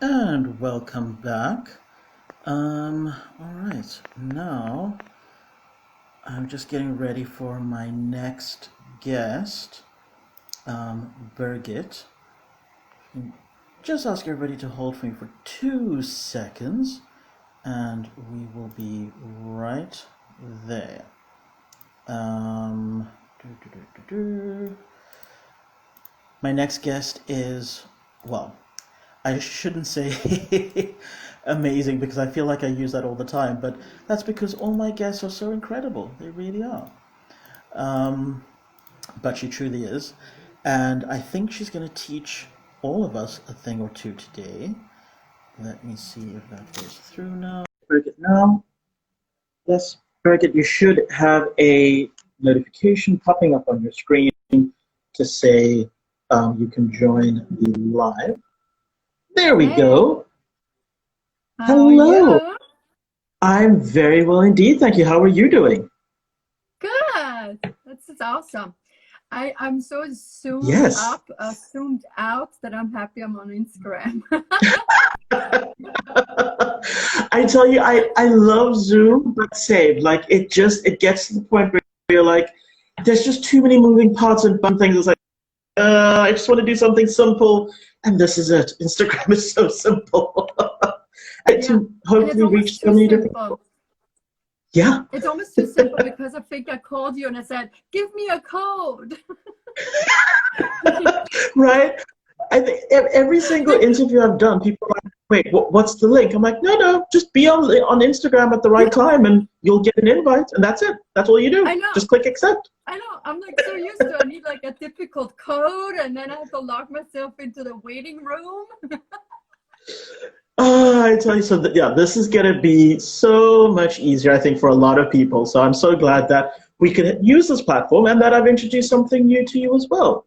And welcome back. All right, now I'm just getting ready for my next guest, Birgit. Just ask everybody to hold for me for 2 seconds, and we will be right there. Um, do, do, do, do, do. My next guest is, well, I shouldn't say amazing because I feel like I use that all the time, but that's because all my guests are so incredible. They really are. Um, but she truly is. And I think she's going to teach all of us a thing or two today. Let me see if that goes through now. Birgit, now. Yes, Birgit, you should have a notification popping up on your screen to say you can join the live. There we go. How are Hello. you? I'm very well indeed, thank you. How are you doing? Good. This is awesome. I'm so zoomed Yes. up, zoomed out that I'm happy I'm on Instagram. I tell you, I love Zoom, but same. Like it gets to the point where you're like, there's just too many moving parts and fun things. It's like, I just want to do something simple, and this is it. Instagram is so simple. And Yeah, to and it's hopefully reach almost so too many different people. simple. Yeah. It's almost too simple because I think I called you and I said, "Give me a code." Right? I think every single Like, interview I've done, people are like, wait, what's the link? I'm like, no, just be on Instagram at the yeah, right time and you'll get an invite, and that's it. That's all you do. I know, Just click accept. I know. I'm like so used to. I need like a difficult code, and then I have to log myself into the waiting room. I tell you, so that, yeah, this is going to be so much easier, I think, for a lot of people. So I'm so glad that we could use this platform and that I've introduced something new to you as well.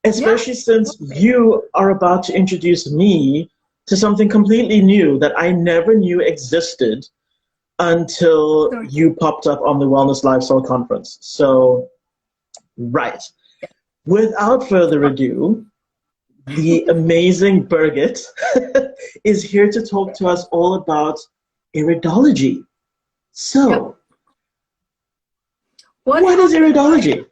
Yeah, Especially since totally. you are about to introduce me to something completely new that I never knew existed until So you popped up on the Wellness Lifestyle Conference. So, right. Without further ado, the amazing Birgit is here to talk to us all about iridology. yeah. So, What what is happened, right? iridology?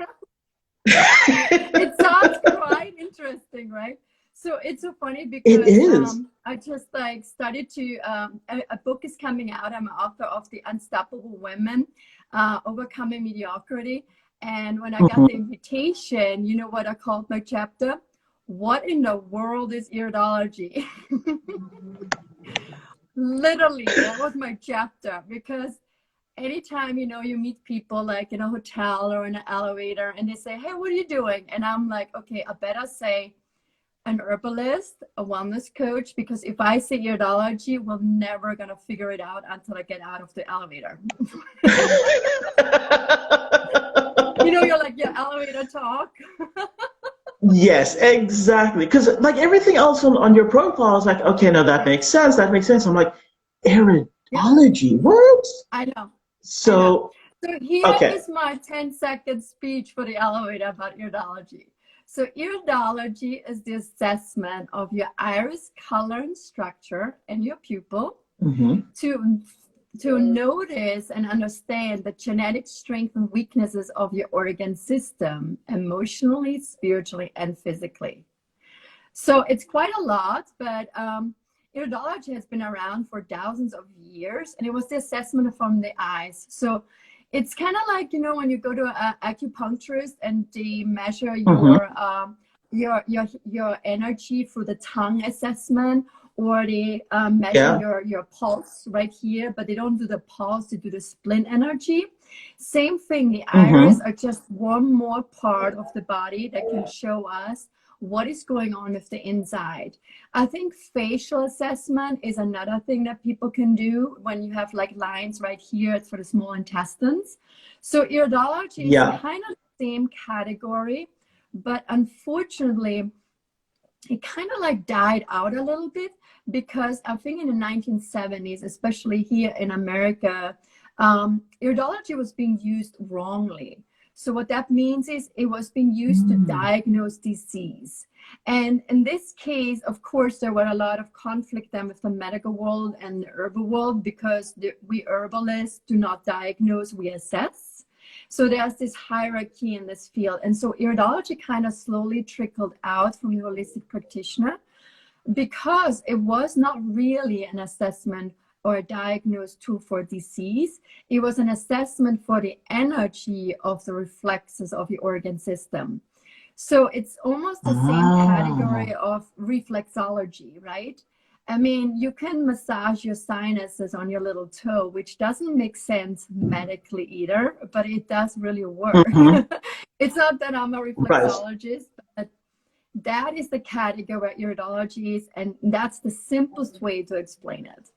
It sounds quite interesting, right? So it's so funny It because is. I just like started to a book is coming out. I'm author of The Unstoppable Women, Overcoming Mediocrity. And when I got the Mhm. invitation, you know what I called my chapter? What in the world is iridology? Literally, that was my chapter because anytime you meet people like in a hotel or in an elevator and they say, "Hey, what are you doing?" And I'm like, okay, I better say an herbalist, a wellness coach, because if I say iridology, we're never gonna figure it out until I get out of the elevator. You're like your elevator talk. Yes, exactly. Because like everything else on your profile is like, okay, no, that makes sense. That makes sense. I'm like, Yeah, iridology, what? I know. I know. So, So here okay. is my 10-second speech for the elevator about iridology. So iridology is the assessment of your iris color and structure and your pupil Hmm. to notice and understand the genetic strengths and weaknesses of your organ system, emotionally, spiritually, and physically. So it's quite a lot, but iridology has been around for thousands of years, and it was the assessment from the eyes. So it's kind of like when you go to an acupuncturist and they measure Hmm. your energy through the tongue assessment, or they measure Yeah. your pulse right here, but they don't do the pulse; they do the splint energy. Same thing. The iris Hmm. are just one more part of the body that can show us what is going on with the inside. I think facial assessment is another thing that people can do when you have like lines right here. It's for the small intestines. So iridology is Yeah. kind of the same category, but unfortunately, it kind of like died out a little bit because I think in the 1970s, especially here in America, iridology was being used wrongly. So what that means is it was being used to diagnose disease. And in this case, of course, there were a lot of conflict then with the medical world and the herbal world, because we herbalists do not diagnose, we assess. So there's this hierarchy in this field. And so iridology kind of slowly trickled out from the holistic practitioner, because it was not really an assessment or a diagnosed tool for disease. It was an assessment for the energy of the reflexes of the organ system. So it's almost the same category of reflexology, right? I mean, you can massage your sinuses on your little toe, which doesn't make sense medically either, but it does really work. It's not that I'm a reflexologist, but that is the category where iridology is, and that's the simplest way to explain it.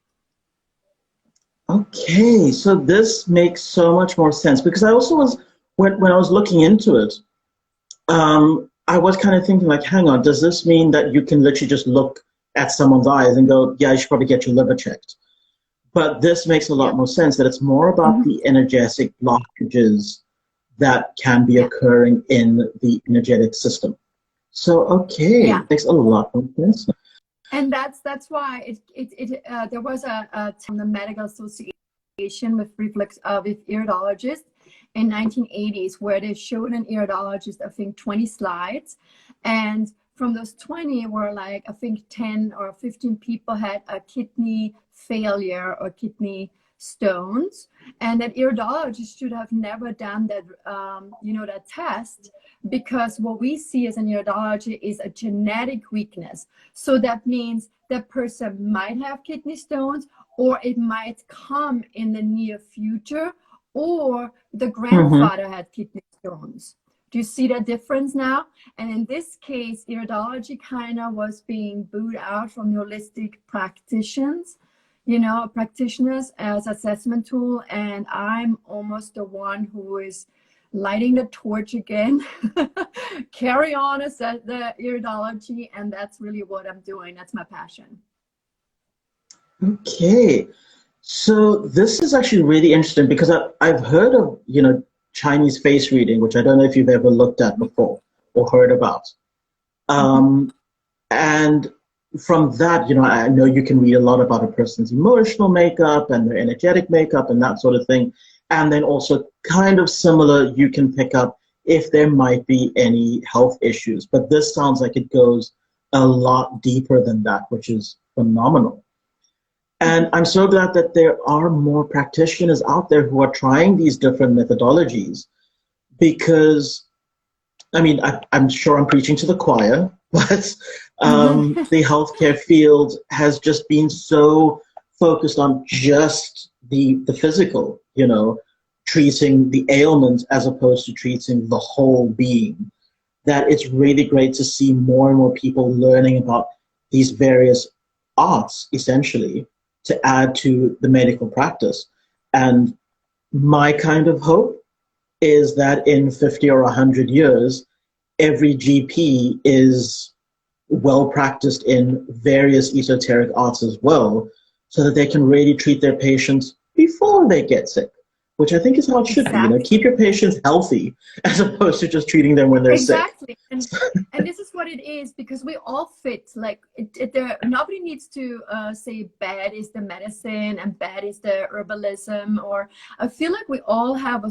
Okay, so this makes so much more sense, because I also was, when I was looking into it, I was kind of thinking like, hang on, does this mean that you can literally just look at someone's eyes and go, yeah, you should probably get your liver checked? But this makes a lot more sense, that it's more about the energetic blockages that can be occurring in the energetic system. So, okay, it makes a lot more sense. And that's why there was from the Medical Association with iridologists in 1980s, where they showed an iridologist, I think, 20 slides, and from those 20 were like, I think 10 or 15 people had a kidney failure or kidney stones, and that iridologist should have never done that, that test, because what we see as an iridology is a genetic weakness. So that means that person might have kidney stones, or it might come in the near future, or the grandfather had kidney stones. Do you see the difference now? And in this case, iridology kind of was being booed out from the holistic practitioners as assessment tool. And I'm almost the one who is lighting the torch again. Carry on as the iridology, and that's really what I'm doing. That's my passion. Okay, so this is actually really interesting, because I've heard of Chinese face reading, which I don't know if you've ever looked at before or heard about. And from that, I know you can read a lot about a person's emotional makeup and their energetic makeup and that sort of thing. And then also kind of similar, you can pick up if there might be any health issues. But this sounds like it goes a lot deeper than that, which is phenomenal. And I'm so glad that there are more practitioners out there who are trying these different methodologies, because, I mean, I'm sure I'm preaching to the choir, but the healthcare field has just been so focused on just the physical, treating the ailment as opposed to treating the whole being, that it's really great to see more and more people learning about these various arts, essentially, to add to the medical practice. And my kind of hope is that in 50 or 100 years, every GP is well practiced in various esoteric arts as well, so that they can really treat their patients before they get sick, which I think is how it should be. Keep your patients healthy as opposed to just treating them when they're sick. And this is what it is, because we all fit. Like nobody needs to say bad is the medicine and bad is the herbalism. Or I feel like we all have a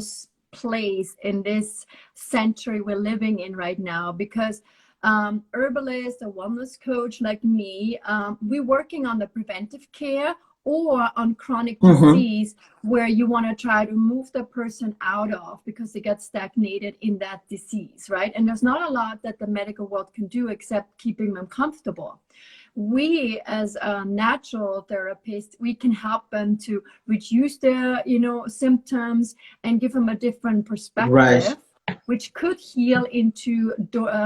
place in this century we're living in right now, because herbalist, a wellness coach like me, we're working on the preventive care or on chronic disease, where you want to try to move the person out of because they get stagnated in that disease, right? And there's not a lot that the medical world can do except keeping them comfortable. We, as a natural therapist, we can help them to reduce their, symptoms and give them a different perspective, which could heal into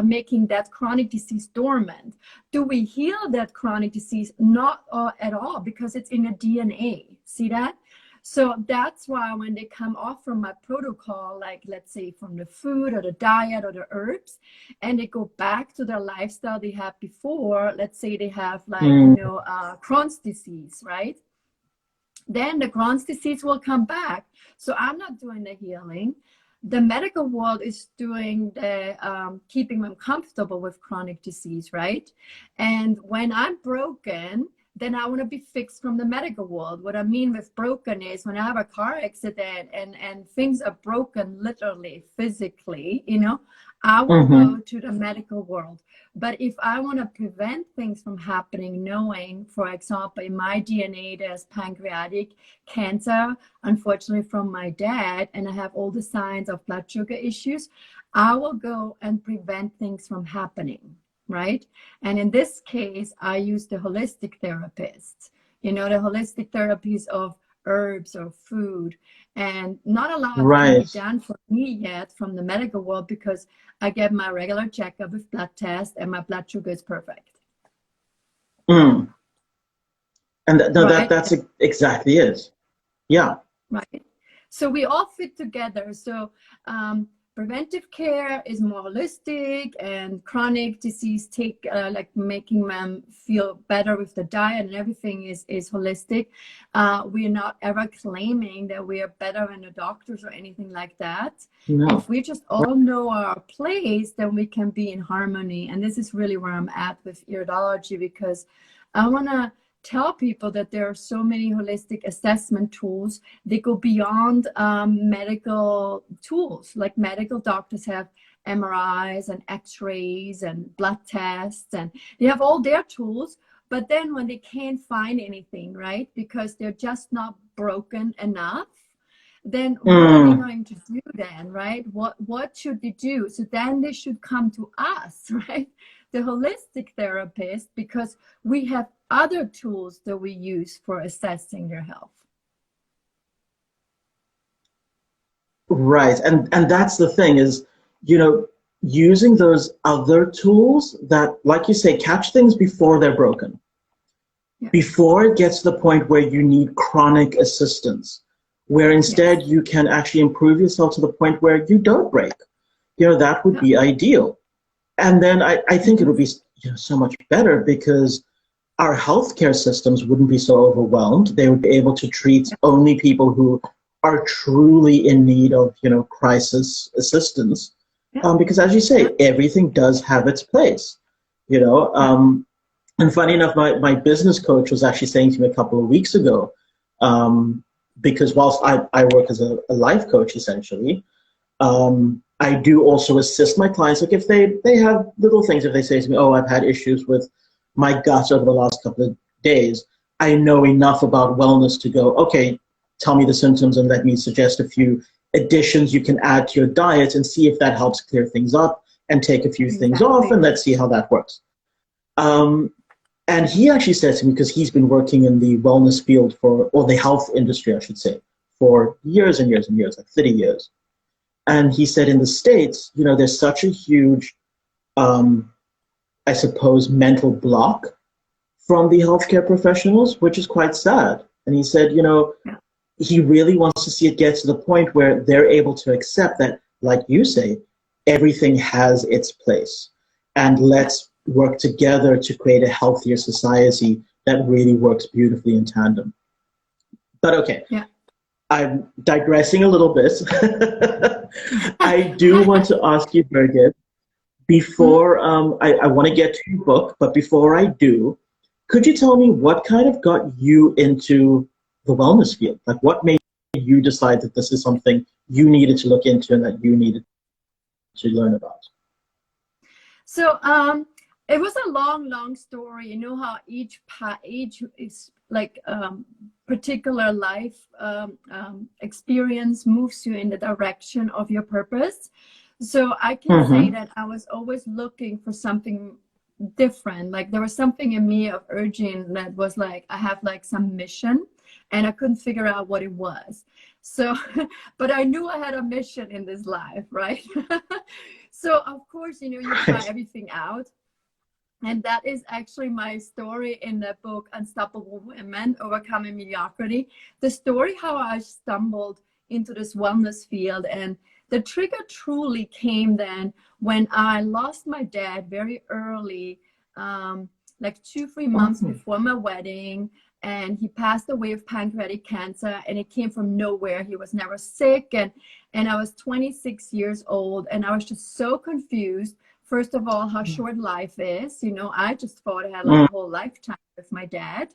making that chronic disease dormant. Do we heal that chronic disease? Not at all, because it's in the DNA. See that? So that's why when they come off from my protocol, like let's say from the food or the diet or the herbs, and they go back to their lifestyle they had before, let's say they have like, Crohn's disease, right? Then the Crohn's disease will come back. So I'm not doing the healing. the medical world is doing the keeping them comfortable with chronic disease, right? And when I'm broken, then I want to be fixed from the medical world. What I mean with broken is when I have a car accident and things are broken, literally, physically, you know, I will go to the medical world. But if I want to prevent things from happening, knowing, for example, in my DNA, there's pancreatic cancer, unfortunately from my dad, and I have all the signs of blood sugar issues, I will go and prevent things from happening, right? And in this case, I use the holistic therapists, you know, the holistic therapies of herbs or food, and not a lot can be done for me yet from the medical world because I get my regular checkup with blood test and my blood sugar is perfect. And that's exactly it. Yeah. Right. So we all fit together. So preventive care is more holistic, and chronic disease like making them feel better with the diet and everything is holistic. We're not ever claiming that we are better than the doctors or anything like that. No. If we just all know our place, then we can be in harmony. And this is really where I'm at with Iridology, because I want to tell people that there are so many holistic assessment tools. They go beyond medical tools. Like medical doctors have MRIs and x-rays and blood tests, and they have all their tools. But then when they can't find anything, right, because they're just not broken enough, then what are they going to do then, right? What should they do? So then they should come to us, right, the holistic therapist, because we have other tools that we use for assessing their health. Right. And that's the thing is, you know, using those other tools that, like you say, catch things before they're broken, before it gets to the point where you need chronic assistance, where instead you can actually improve yourself to the point where you don't break. You know, that would be ideal. And then I think it would be, you know, so much better because our healthcare systems wouldn't be so overwhelmed. They would be able to treat only people who are truly in need of, you know, crisis assistance. Because as you say, everything does have its place, you know. And funny enough, my business coach was actually saying to me a couple of weeks ago, because whilst I work as a life coach, essentially, I do also assist my clients. Like if they have little things, if they say to me, oh, I've had issues with my gut over the last couple of days, I know enough about wellness to go, okay, tell me the symptoms and let me suggest a few additions you can add to your diet and see if that helps clear things up, and take a few things off, and let's see how that works. And he actually said to me, because he's been working in the wellness field or the health industry, I should say, for years and years and years, like 30 years. And he said in the States, you know, there's such a huge, I suppose, mental block from the healthcare professionals, which is quite sad. And he said, you know, he really wants to see it get to the point where they're able to accept that, like you say, everything has its place. And let's work together to create a healthier society that really works beautifully in tandem. But okay, I'm digressing a little bit. I do want to ask you, Birgit, before I want to get to your book, but before I do, could you tell me what kind of got you into the wellness field? Like what made you decide that this is something you needed to look into and that you needed to learn about? So it was a long story. You know how each is like particular life experience moves you in the direction of your purpose. So I can say that I was always looking for something different. Like there was something in me of urging that was like, I have like some mission and I couldn't figure out what it was. So, but I knew I had a mission in this life, right? So of course, you know, you try everything out. And that is actually my story in the book, Unstoppable Women, Overcoming Mediocrity. The story how I stumbled into this wellness field. And the trigger truly came then when I lost my dad very early like 2-3 months before my wedding, and he passed away of pancreatic cancer, and it came from nowhere. He was never sick, and I was 26 years old, and I was just so confused. First of all, how short life is. You know, I just thought I had like a whole lifetime with my dad.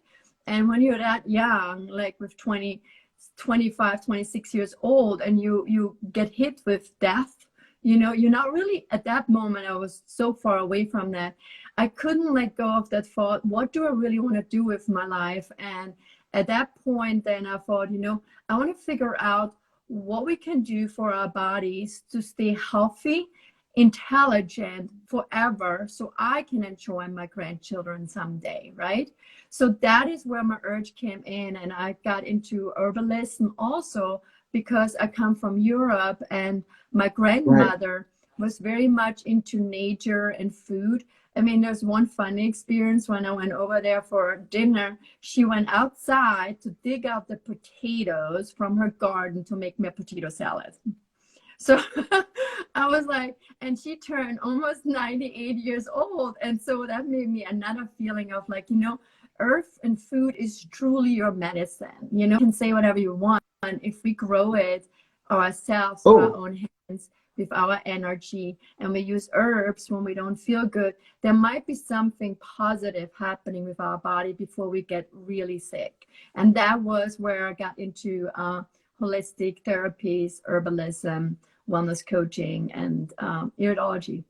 And when you're that young, like with 25, 26 years old, and you get hit with death, you know, you're not really, at that moment, I was so far away from that. I couldn't let go of that thought. What do I really want to do with my life? And at that point, then I thought, you know, I want to figure out what we can do for our bodies to stay healthy, intelligent forever, so I can enjoy my grandchildren someday, right? So that is where my urge came in, and I got into herbalism also because I come from Europe, and my grandmother was very much into nature and food. I mean, there's one funny experience when I went over there for dinner. She went outside to dig out the potatoes from her garden to make me a potato salad. So I was like, and she turned almost 98 years old. And so that made me another feeling of like, you know, earth and food is truly your medicine. You know, you can say whatever you want. And if we grow it ourselves with our own hands, with our energy, and we use herbs when we don't feel good, there might be something positive happening with our body before we get really sick. And that was where I got into holistic therapies, herbalism, wellness coaching, and iridology.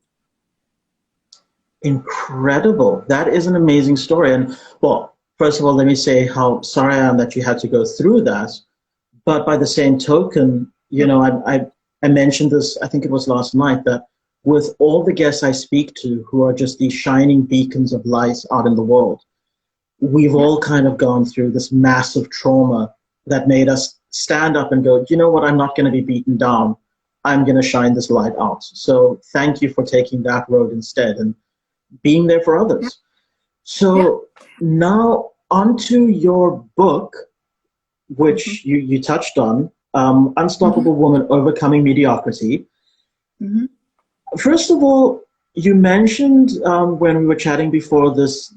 Incredible. That is an amazing story. And well, first of all, let me say how sorry I am that you had to go through that. But by the same token, you know, I mentioned this, I think it was last night, that with all the guests I speak to who are just these shining beacons of light out in the world, we've all kind of gone through this massive trauma that made us stand up and go, you know what, I'm not going to be beaten down. I'm going to shine this light out. So thank you for taking that road instead and being there for others. So now onto your book, which you touched on, Unstoppable Woman Overcoming Mediocrity. First of all, you mentioned when we were chatting before this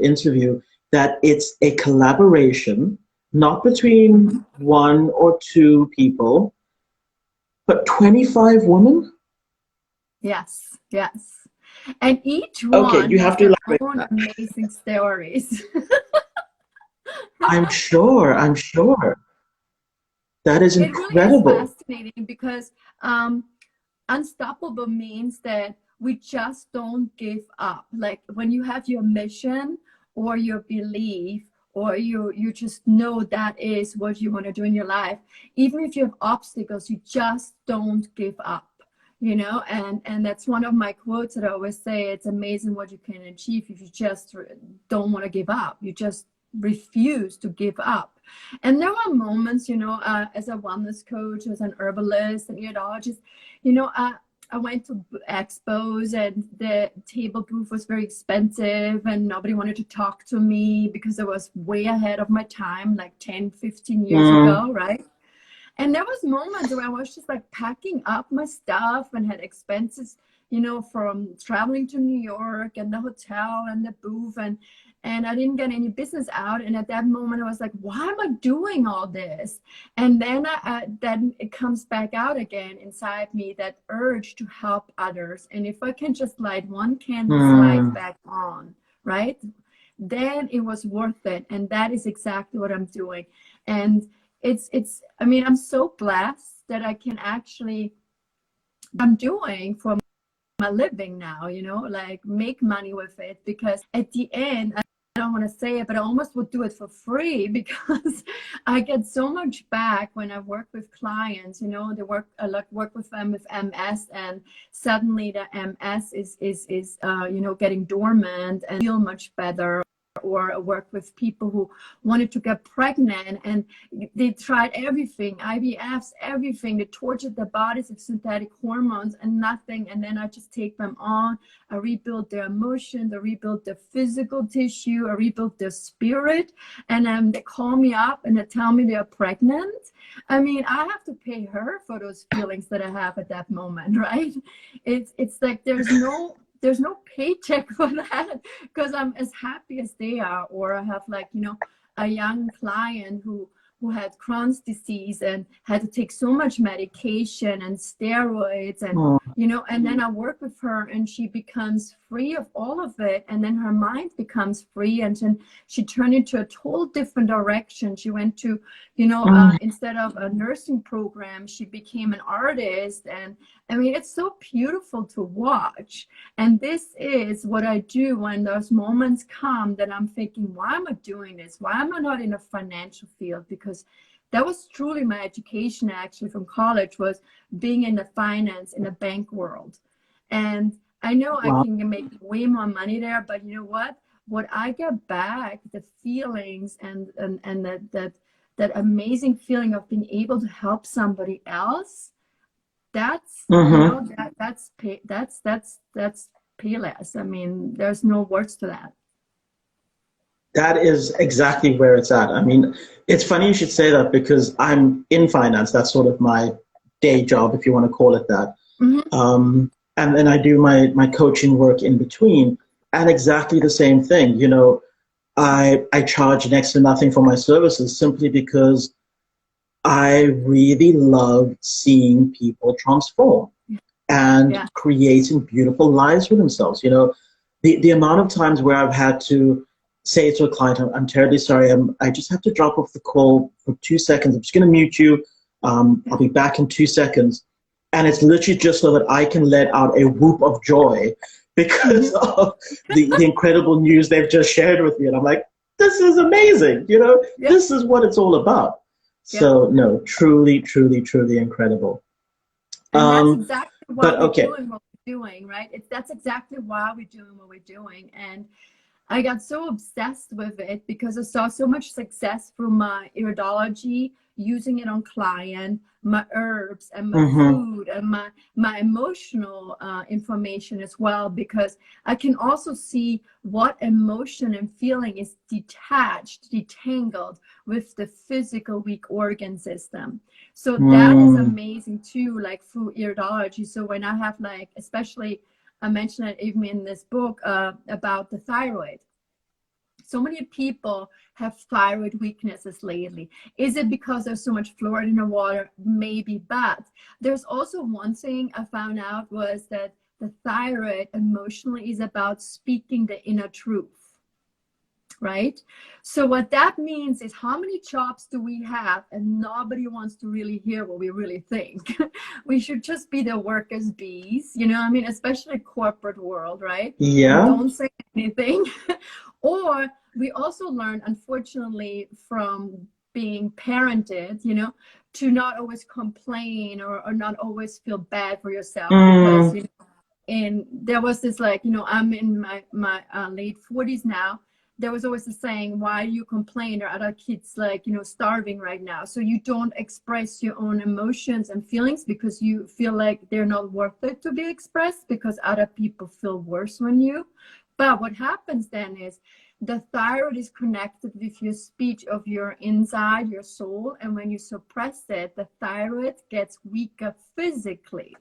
interview that it's a collaboration, not between one or two people, but 25 women? Yes. And each one you have has to their own amazing stories. I'm sure. That is incredible. It really is fascinating because unstoppable means that we just don't give up. Like when you have your mission or your belief, or you just know that is what you want to do in your life, even if you have obstacles, you just don't give up. You know, and that's one of my quotes that I always say, it's amazing what you can achieve if you just don't want to give up. You just refuse to give up. And there are moments, you know, as a wellness coach, as an herbalist, an iridologist, you know, I went to expos and the table booth was very expensive and nobody wanted to talk to me because I was way ahead of my time, like 10, 15 years ago, right? And there was moments where I was just like packing up my stuff and had expenses, you know, from traveling to New York and the hotel and the booth, and I didn't get any business out. And at that moment, I was like, why am I doing all this? And then then it comes back out again inside me, that urge to help others. And if I can just light one candle's light back on, right, then it was worth it. And that is exactly what I'm doing. And I mean, I'm so blessed that I can actually, I'm doing for my living now, you know, like make money with it, because at the end, I don't want to say it, but I almost would do it for free because I get so much back when I work with clients, you know, I work with them with MS, and suddenly the MS is you know, getting dormant and feel much better. Or work with people who wanted to get pregnant and they tried everything, IVFs, everything. They tortured their bodies with synthetic hormones and nothing. And then I just take them on. I rebuild their emotions, I rebuild their physical tissue, I rebuild their spirit. And they call me up and they tell me they're pregnant. I mean, I have to pay her for those feelings that I have at that moment, right? It's like there's no there's no paycheck for that because I'm as happy as they are. Or I have like, you know, a young client who had Crohn's disease and had to take so much medication and steroids and you know, and then I work with her and she becomes free of all of it, and then her mind becomes free, and then she turned into a total different direction. She went to, you know, instead of a nursing program, she became an artist. And I mean, it's so beautiful to watch. And this is what I do when those moments come that I'm thinking, why am I doing this? Why am I not in a financial field? Because that was truly my education actually from college, was being in the finance, in the bank world. And I know I can make way more money there, but you know what I get back, the feelings and that amazing feeling of being able to help somebody else, that's you know, that's payless. I mean, there's no words to that. That is exactly where it's at. I mean, it's funny you should say that, because I'm in finance. That's sort of my day job, if you want to call it that. And then I do my coaching work in between, and exactly the same thing. You know, I charge next to nothing for my services simply because I really love seeing people transform and creating beautiful lives for themselves. You know, the amount of times where I've had to say to a client, I'm terribly sorry, I just have to drop off the call for 2 seconds. I'm just going to mute you. I'll be back in 2 seconds. And it's literally just so that I can let out a whoop of joy because of the incredible news they've just shared with me. And I'm like, this is amazing. You know, this is what it's all about. So no, truly, truly, truly incredible. And that's exactly why we're doing what we're doing, right? That's exactly why we're doing what we're doing. And I got so obsessed with it because I saw so much success through my iridology, using it on client, my herbs and my food and my emotional information as well, because I can also see what emotion and feeling is detached, detangled with the physical weak organ system. So that is amazing too, like through iridology. So when I have like, especially I mentioned it even in this book about the thyroid. So many people have thyroid weaknesses lately. Is it because there's so much fluoride in the water? Maybe, but there's also one thing I found out was that the thyroid emotionally is about speaking the inner truth, right? So what that means is, how many jobs do we have and nobody wants to really hear what we really think? We should just be the workers' bees, you know what I mean? Especially corporate world, right? Yeah. Don't say anything. Or we also learn, unfortunately, from being parented, you know, to not always complain or not always feel bad for yourself. Because, you know, and there was this, like, you know, I'm in my late 40s now. There was always the saying, why do you complain? There are other kids, like, you know, starving right now. So you don't express your own emotions and feelings because you feel like they're not worth it to be expressed, because other people feel worse than you. But what happens then is the thyroid is connected with your speech of your inside, your soul. And when you suppress it, the thyroid gets weaker physically.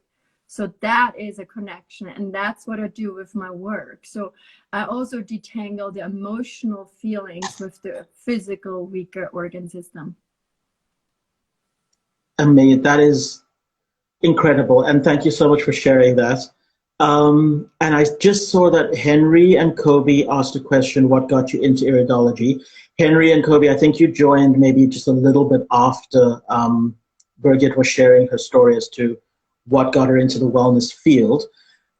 So that is a connection. And that's what I do with my work. So I also detangle the emotional feelings with the physical weaker organ system. Amazing. That is incredible. And thank you so much for sharing that. And I just saw that Henry and Kobe asked a question, what got you into iridology? Henry and Kobe, I think you joined maybe just a little bit after Birgit was sharing her story as to what got her into the wellness field.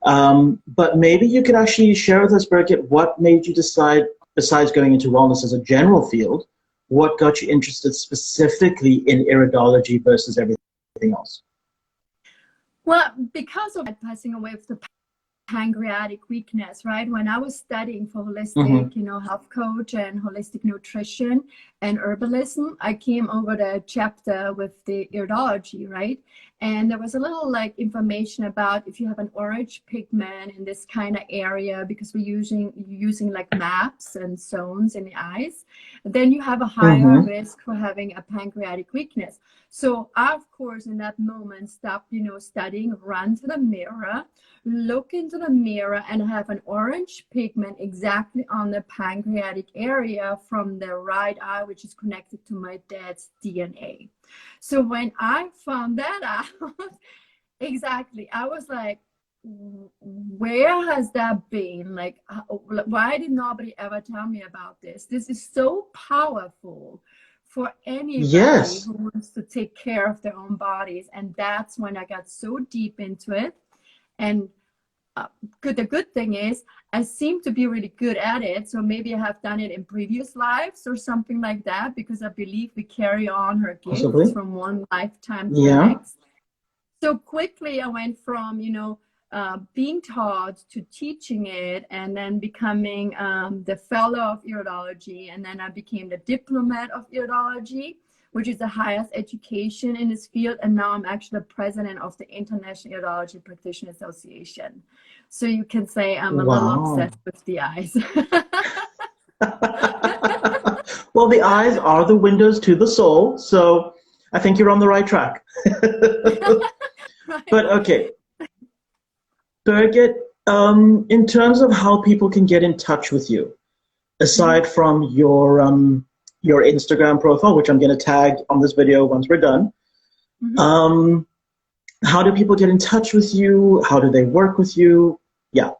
But maybe you could actually share with us, Birgit, what made you decide, besides going into wellness as a general field, what got you interested specifically in iridology versus everything else? Well, because of passing away with the pancreatic weakness, right? When I was studying for holistic, you know, health coach and holistic nutrition and herbalism, I came over the chapter with the iridology, right? And there was a little like information about if you have an orange pigment in this kind of area, because we're using like maps and zones in the eyes, then you have a higher risk for having a pancreatic weakness. So I, of course, in that moment, stopped, studying, run to the mirror, look into the mirror, and have an orange pigment exactly on the pancreatic area from the right eye, which is connected to my dad's DNA. So when I found that out, exactly, I was like, where has that been? Like, why did nobody ever tell me about this? This is so powerful for anybody who wants to take care of their own bodies. And that's when I got so deep into it. And the good thing is I seem to be really good at it. So maybe I have done it in previous lives or something like that, because I believe we carry on her gifts from one lifetime to the next. So quickly I went from, being taught to teaching it, and then becoming the fellow of Iridology. And then I became the diplomat of Iridology, which is the highest education in this field. And now I'm actually the president of the International Iridology Practitioner Association. So you can say I'm a little obsessed with the eyes. Well, the eyes are the windows to the soul. So I think you're on the right track. Right. But okay. Birgit, in terms of how people can get in touch with you, aside from your Instagram profile, which I'm going to tag on this video once we're done, how do people get in touch with you? How do they work with you? Yeah.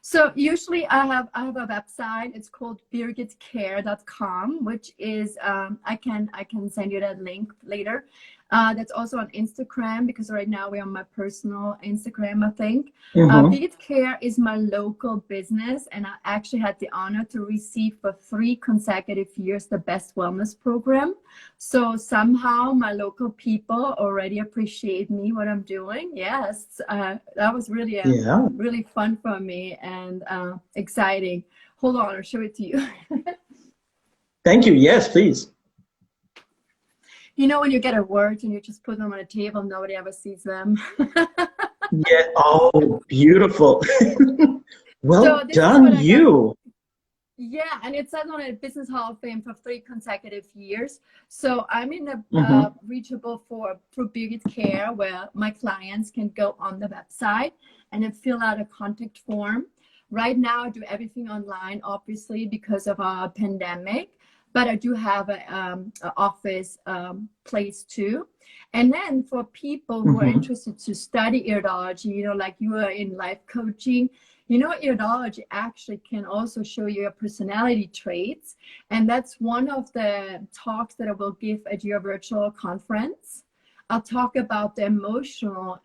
So usually I have a website. It's called birgitcare.com, which is I can send you that link later. That's also on Instagram, because right now we're on my personal Instagram, I think. Birgit Care is my local business, and I actually had the honor to receive for 3 consecutive years the Best Wellness Program. So somehow my local people already appreciate me, what I'm doing. Yes, that was really really fun for me and exciting. Hold on, I'll show it to you. Thank you. Yes, please. You know, when you get awards and you just put them on a table, nobody ever sees them. Yeah. Oh, beautiful. Well done, you. Yeah, and it says on a Business Hall of Fame for 3 consecutive years. So I'm in the reachable for Birgit Care, where my clients can go on the website and then fill out a contact form. Right now, I do everything online, obviously, because of our pandemic. But I do have an office place too. And then for people who are interested to study iridology, like you are in life coaching, iridology actually can also show you your personality traits. And that's one of the talks that I will give at your virtual conference. I'll talk about the emotional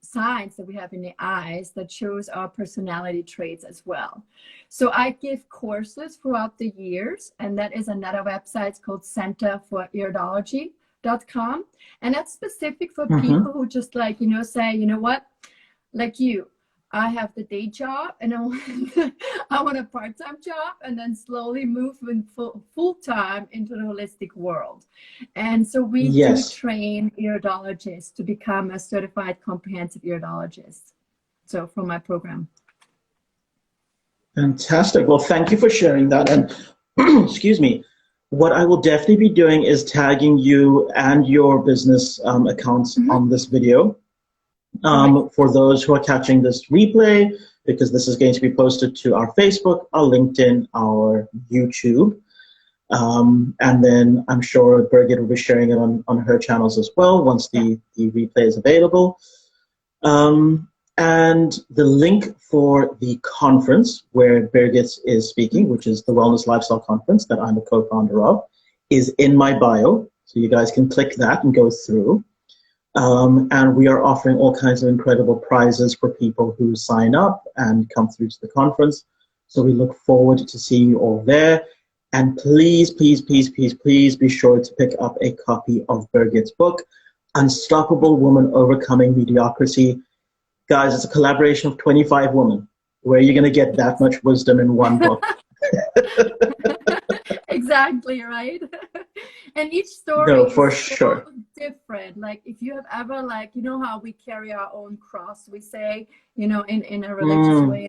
signs that we have in the eyes that shows our personality traits as well. So I give courses throughout the years, and that is another website. It's called centerforiridology.com. And that's specific for people who just say, what, like you, I have the day job and I want a part-time job, and then slowly move in full-time into the holistic world. And so we do train iridologists to become a certified comprehensive iridologist. So from my program. Fantastic. Well, thank you for sharing that. And excuse me, what I will definitely be doing is tagging you and your business accounts on this video. For those who are catching this replay, because this is going to be posted to our Facebook, our LinkedIn, our YouTube. And then I'm sure Birgit will be sharing it on her channels as well once the replay is available. And the link for the conference where Birgit is speaking, which is the Wellness Lifestyle Conference that I'm a co-founder of, is in my bio. So you guys can click that and go through. And we are offering all kinds of incredible prizes for people who sign up and come through to the conference. So we look forward to seeing you all there. And please, please, please, please, please be sure to pick up a copy of Birgit's book, Unstoppable Woman Overcoming Mediocrity. Guys, it's a collaboration of 25 women. Where are you going to get that much wisdom in one book? Exactly, right? And each story is so different. Like if you have ever, like, you know how we carry our own cross, we say, you know, in a religious way.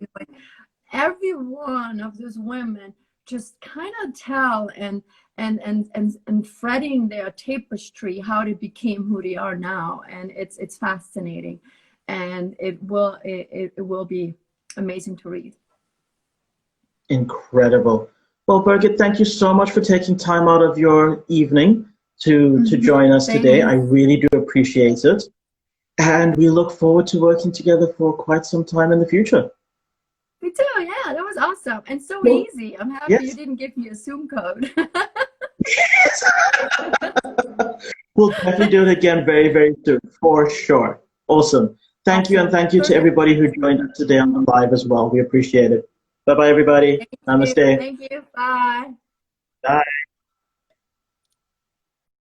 Every one of those women just kind of tell and threading their tapestry how they became who they are now, and it's fascinating, and it will be amazing to read. Incredible. Well, Birgit, thank you so much for taking time out of your evening to join us today. I really do appreciate it. And we look forward to working together for quite some time in the future. Me too, yeah, that was awesome. And so easy. I'm happy you didn't give me a Zoom code. We'll definitely do it again very, very soon, for sure. Awesome. Thank you, and thank you to everybody who joined us today on the live as well. We appreciate it. Bye-bye, everybody. Namaste. Thank you. Bye. Bye.